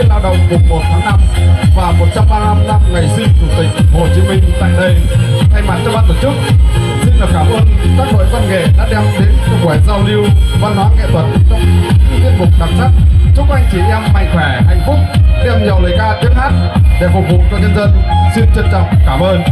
Lao động mùng 1 tháng 5 và 135 năm ngày sinh Chủ tịch Hồ Chí Minh tại đây. Thay mặt cho ban tổ chức, xin được cảm ơn các đội văn nghệ đã đem đến buổi giao lưu văn hóa nghệ thuật trong những tiết mục đặc sắc. Chúc anh chị em mạnh khỏe, hạnh phúc, đem nhiều lời ca tiếng hát để phục vụ cho nhân dân. Xin trân trọng cảm ơn.